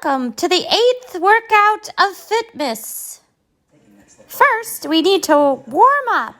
Welcome to the 8th workout of Fitmas. First, we need to warm up.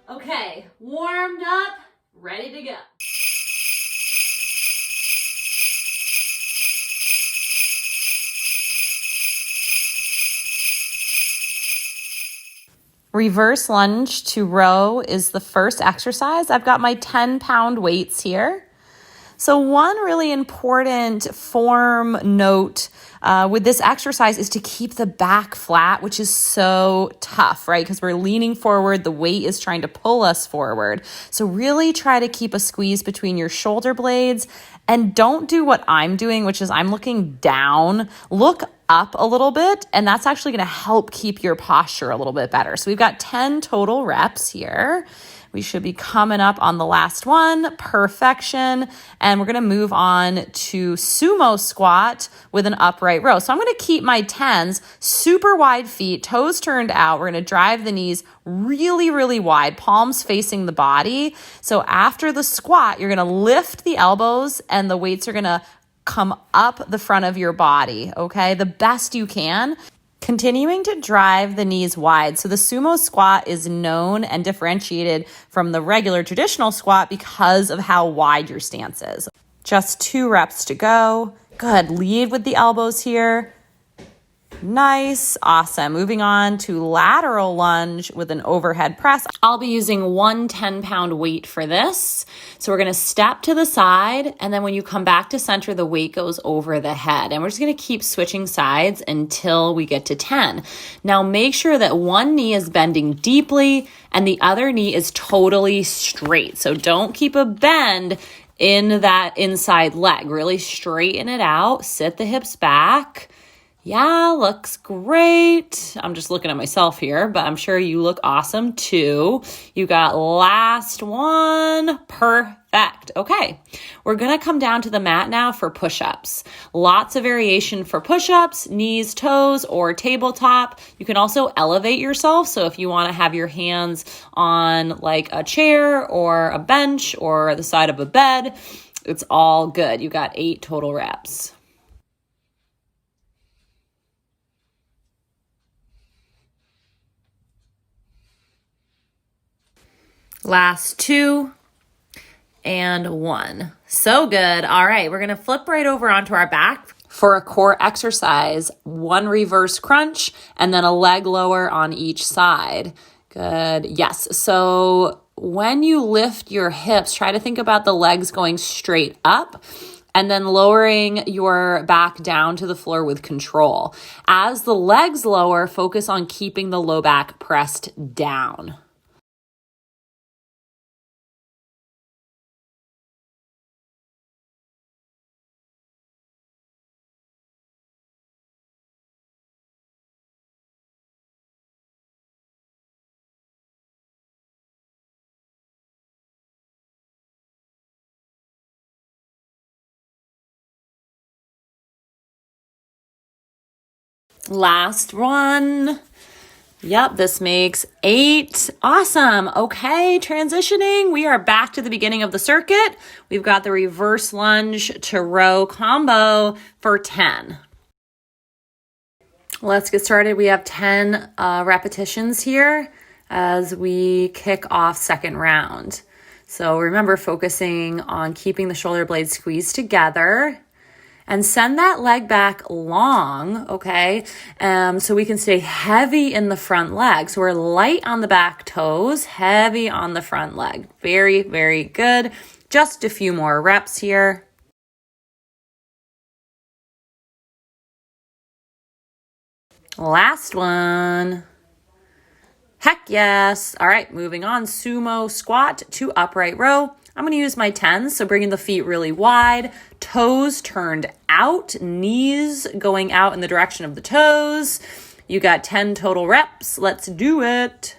Okay, warmed up, ready to go. Reverse lunge to row is the first exercise. I've got my 10-pound weights here. So one really important form note with this exercise is to keep the back flat, which is so tough, right? Because we're leaning forward, the weight is trying to pull us forward. So really try to keep a squeeze between your shoulder blades and don't do what I'm doing, which is I'm looking down. Look up a little bit, and that's actually going to help keep your posture a little bit better. So we've got 10 total reps here. We should be coming up on the last one, perfection. And we're gonna move on to sumo squat with an upright row. So I'm gonna keep my 10s, super wide feet, toes turned out. We're gonna drive the knees really, really wide, palms facing the body. So after the squat, you're gonna lift the elbows and the weights are gonna come up the front of your body, okay? The best you can. Continuing to drive the knees wide. So the sumo squat is known and differentiated from the regular traditional squat because of how wide your stance is. Just 2 reps to go. Good. Lead with the elbows here. Nice. Awesome. Moving on to lateral lunge with an overhead press. I'll be using one 10-pound weight for this. So we're going to step to the side, and then when you come back to center, the weight goes over the head. And we're just going to keep switching sides until we get to 10. Now make sure that one knee is bending deeply and the other knee is totally straight. So don't keep a bend in that inside leg. Really straighten it out. Sit the hips back. Yeah, looks great. I'm just looking at myself here, but I'm sure you look awesome too. You got last one. Perfect. Okay, we're going to come down to the mat now for push-ups. Lots of variation for push-ups, knees, toes, or tabletop. You can also elevate yourself. So if you want to have your hands on like a chair or a bench or the side of a bed, it's all good. You got 8 total reps. Last 2 and 1. So good. All right, we're going to flip right over onto our back for a core exercise. 1 reverse crunch and then a leg lower on each side. Good. Yes. So when you lift your hips, try to think about the legs going straight up and then lowering your back down to the floor with control. As the legs lower, focus on keeping the low back pressed down. Last one. Yep, this makes 8. Awesome. Okay, transitioning. We are back to the beginning of the circuit. We've got the reverse lunge to row combo for 10. Let's get started. We have 10 repetitions here as we kick off second round. So remember, focusing on keeping the shoulder blades squeezed together. And send that leg back long, okay? So we can stay heavy in the front leg. So we're light on the back toes, heavy on the front leg. Very, very good. Just a few more reps here. Last one. Heck yes. All right, moving on. Sumo squat to upright row. I'm going to use my 10s, so bringing the feet really wide, toes turned out, knees going out in the direction of the toes. You got 10 total reps. Let's do it.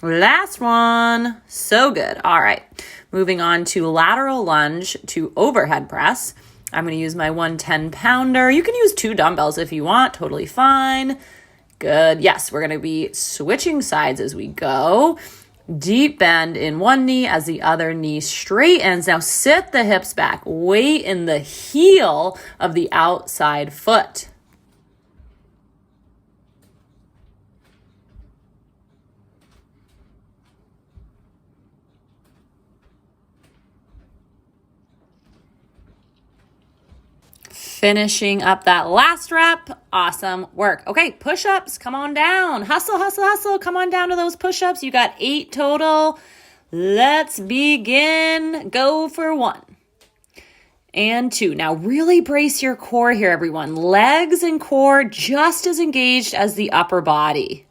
Last one. So good. All right. Moving on to lateral lunge to overhead press. I'm going to use my 110-pounder. You can use 2 dumbbells if you want. Totally fine. Good. Yes, we're going to be switching sides as we go. Deep bend in one knee as the other knee straightens. Now sit the hips back. Weight in the heel of the outside foot. Finishing up that last rep. Awesome work. Okay, push-ups. Come on down. Hustle, hustle, hustle. Come on down to those push-ups. You got 8 total. Let's begin. Go for 1 and 2. Now really brace your core here, everyone. Legs and core just as engaged as the upper body.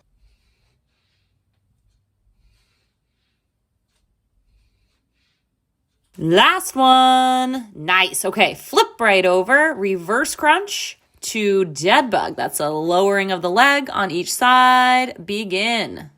Last one. Nice. Okay, flip right over, reverse crunch to dead bug. That's a lowering of the leg on each side. Begin.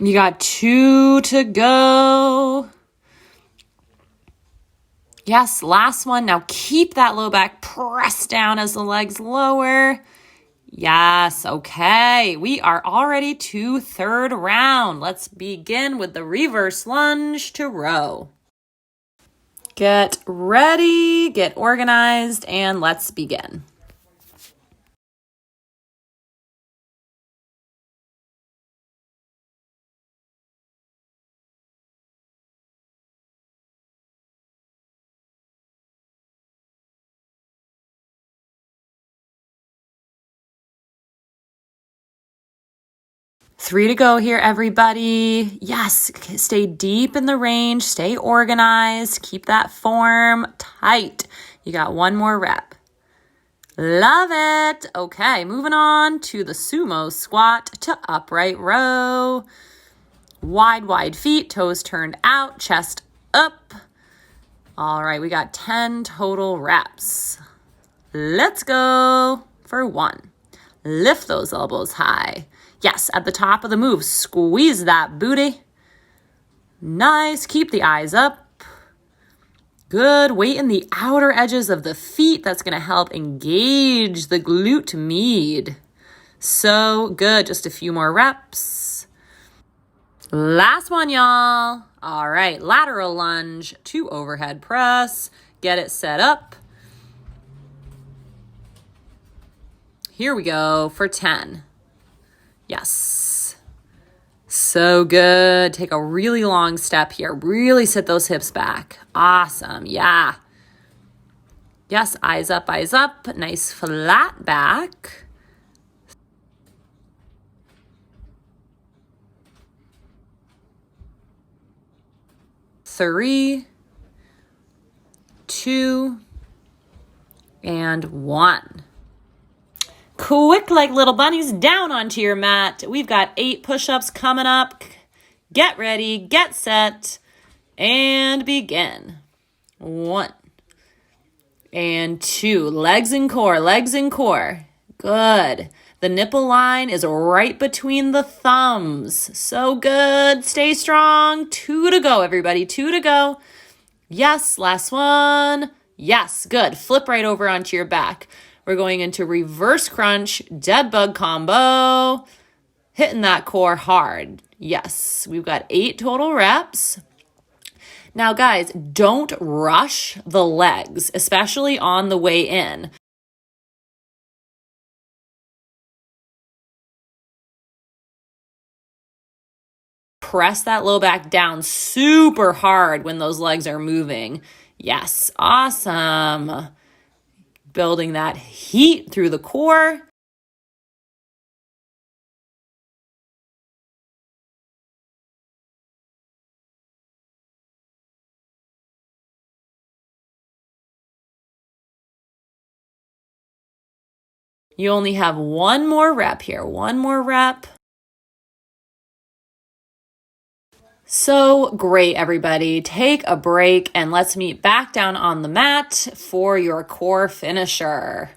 You got 2 to go. Yes, last one. Now keep that low back pressed down as the legs lower. Yes, okay. We are already to third round. Let's begin with the reverse lunge to row. Get ready, get organized, and let's begin. Three to go here, everybody. Yes, stay deep in the range, stay organized, keep that form tight. You got one more rep. Love it. Okay, moving on to the sumo squat to upright row. Wide feet, toes turned out, chest up. All right, we got 10 total reps. Let's go for 1. Lift those elbows high. Yes, at the top of the move, squeeze that booty. Nice, keep the eyes up. Good, weight in the outer edges of the feet. That's gonna help engage the glute med. So good, just a few more reps. Last one, y'all. All right, lateral lunge to overhead press. Get it set up. Here we go for 10. Yes. So good. Take a really long step here. Really sit those hips back. Awesome. Yeah. Yes, eyes up, eyes up. Nice flat back. Three, 2, and 1. Quick like little bunnies down onto your mat. We've got 8 push-ups coming up. Get ready, get set, and begin. 1 and 2. Legs and core, legs and core. Good. The nipple line is right between the thumbs. So good. Stay strong. 2 to go, everybody. 2 to go. Yes, last one. Yes, good. Flip right over onto your back. We're going into reverse crunch, dead bug combo. Hitting that core hard. Yes, we've got 8 total reps. Now, guys, don't rush the legs, especially on the way in. Press that low back down super hard when those legs are moving. Yes, awesome. Building that heat through the core. You only have one more rep here. One more rep. So great, everybody. Take a break and let's meet back down on the mat for your core finisher.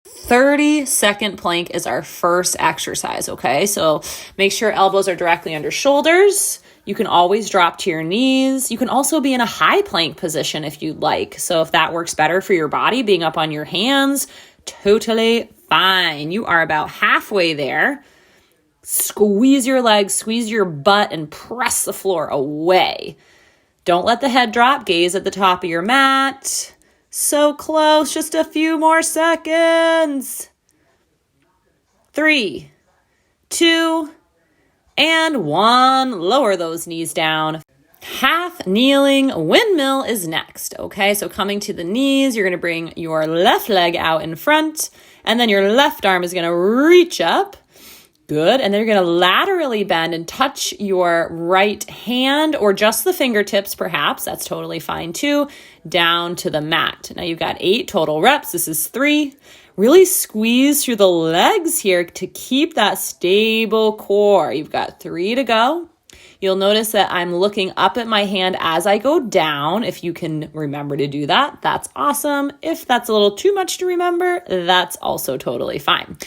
30-second plank is our first exercise, okay? So make sure elbows are directly under shoulders. You can always drop to your knees. You can also be in a high plank position if you'd like. So if that works better for your body, being up on your hands, totally fine. You are about halfway there. Squeeze your legs, squeeze your butt, and press the floor away. Don't let the head drop. Gaze at the top of your mat. So close. Just a few more seconds. 3, 2, and 1. Lower those knees down. Half kneeling windmill is next. Okay, so coming to the knees, you're going to bring your left leg out in front, and then your left arm is going to reach up. Good. And then you're going to laterally bend and touch your right hand or just the fingertips, perhaps. That's totally fine too. Down to the mat. Now you've got 8 total reps. This is 3. Really squeeze through the legs here to keep that stable core. You've got 3 to go. You'll notice that I'm looking up at my hand as I go down. If you can remember to do that, that's awesome. If that's a little too much to remember, that's also totally fine.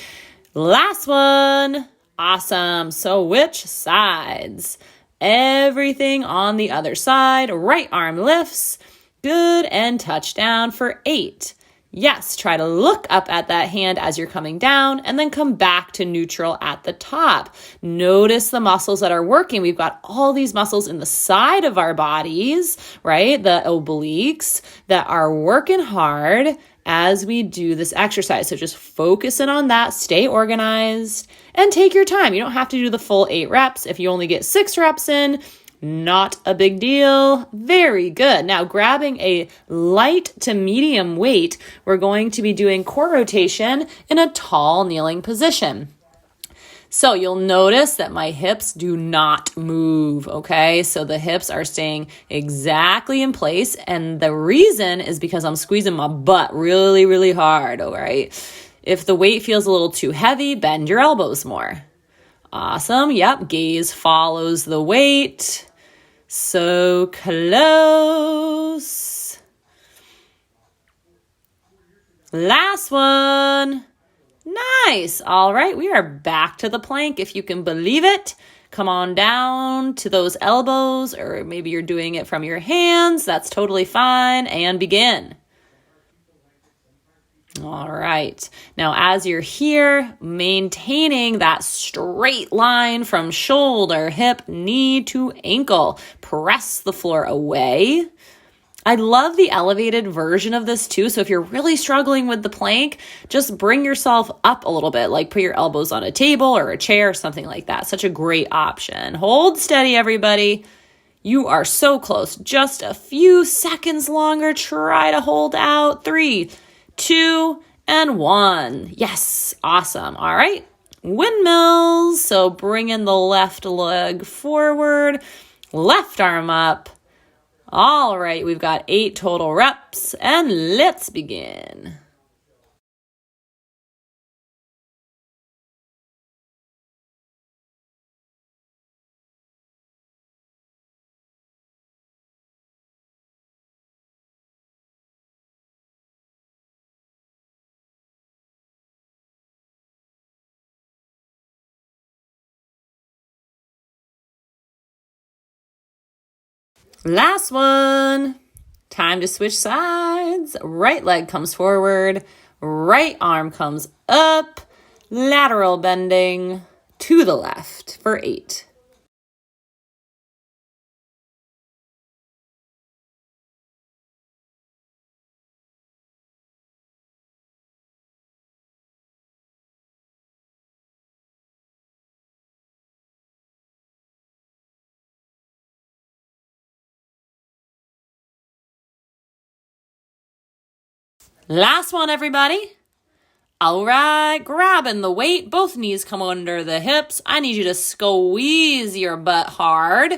Last one. Awesome. So which sides? Everything on the other side. Right arm lifts. Good, and touchdown for 8. Yes, try to look up at that hand as you're coming down and then come back to neutral at the top. Notice the muscles that are working. We've got all these muscles in the side of our bodies, right? The obliques that are working hard as we do this exercise. So just focus in on that, stay organized, and take your time. You don't have to do the full 8 reps. If you only get 6 reps in, not a big deal. Very good. Now, grabbing a light to medium weight, we're going to be doing core rotation in a tall kneeling position. So you'll notice that my hips do not move, okay? So the hips are staying exactly in place, and the reason is because I'm squeezing my butt really, really hard, all right? If the weight feels a little too heavy, bend your elbows more. Awesome. Yep, gaze follows the weight. So close. Last one. Nice. All right, we are back to the plank if you can believe it. Come on down to those elbows, or maybe you're doing it from your hands. That's totally fine. And begin. All right. Now, as you're here, maintaining that straight line from shoulder, hip, knee to ankle. Press the floor away. I love the elevated version of this too. So if you're really struggling with the plank, just bring yourself up a little bit, like put your elbows on a table or a chair or something like that. Such a great option. Hold steady, everybody. You are so close. Just a few seconds longer. Try to hold out. 3, 2, and 1. Yes, awesome. All right, windmills. So bring in the left leg forward, left arm up. All right, we've got 8 total reps, and let's begin. Last one. Time to switch sides. Right leg comes forward, right arm comes up, lateral bending to the left for 8. Last one, everybody. All right, grabbing the weight. Both knees come under the hips. I need you to squeeze your butt hard.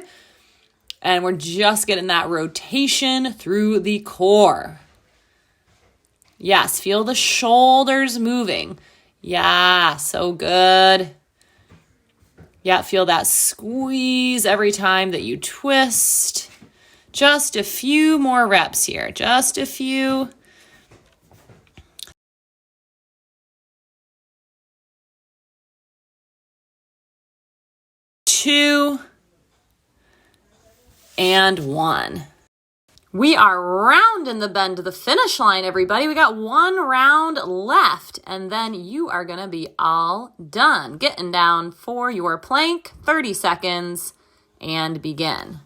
And we're just getting that rotation through the core. Yes, feel the shoulders moving. Yeah, so good. Yeah, feel that squeeze every time that you twist. Just a few more reps here. Just a few. 2, and 1. We are rounding the bend to the finish line, everybody. We got 1 round left, and then you are going to be all done. Getting down for your plank, 30 seconds, and begin.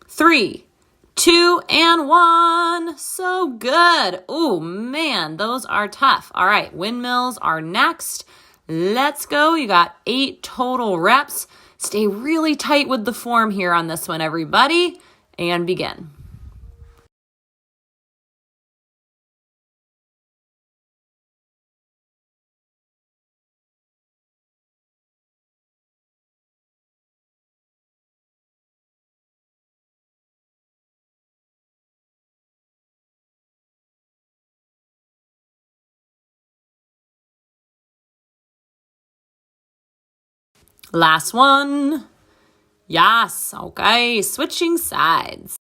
Three, 2, and 1. So good. Oh, man, those are tough. All right, windmills are next. Let's go. You got 8 total reps. Stay really tight with the form here on this one, everybody, and begin. Last one. Yes, okay, switching sides.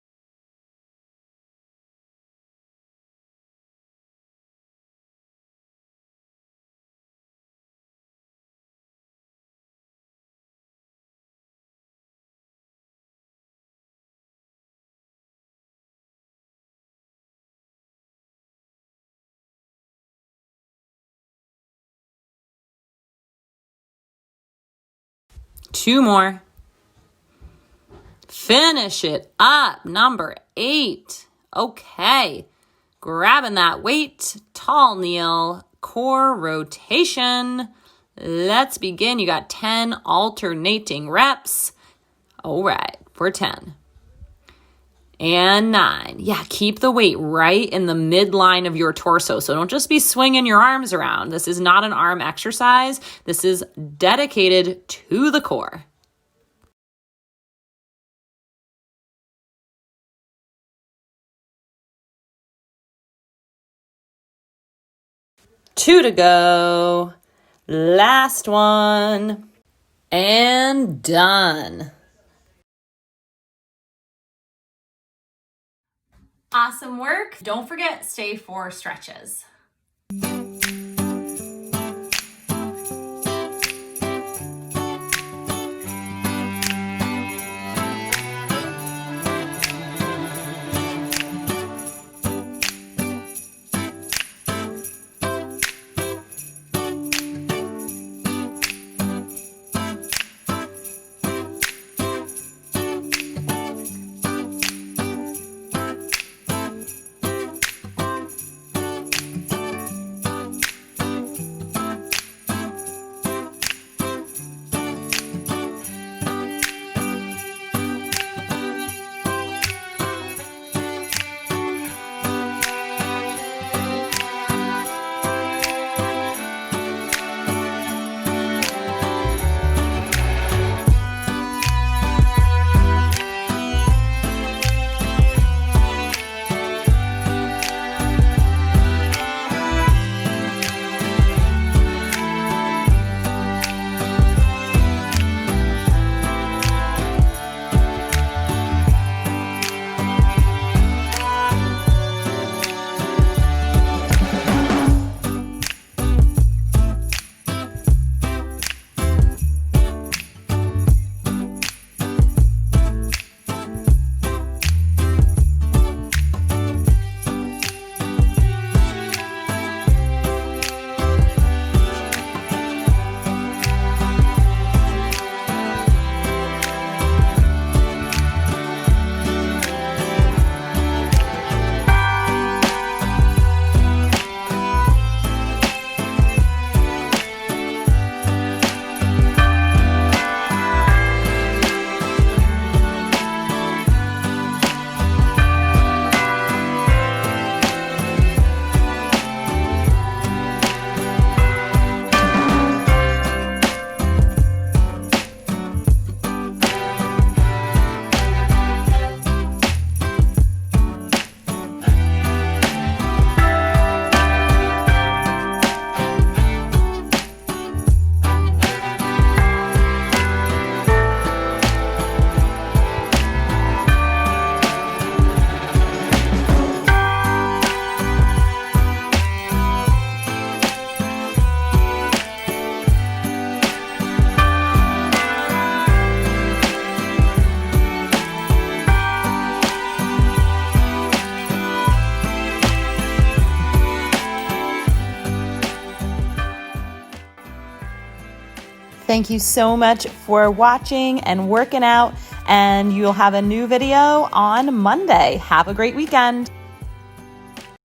Two more. Finish it up. Number 8. Okay. Grabbing that weight. Tall kneel. Core rotation. Let's begin. You got 10 alternating reps. All right. For 10. And 9. Yeah, keep the weight right in the midline of your torso. So don't just be swinging your arms around. This is not an arm exercise. This is dedicated to the core. 2 to go. Last one. And done. Awesome work. Don't forget, stay for stretches. Thank you so much for watching and working out, and you'll have a new video on Monday. Have a great weekend.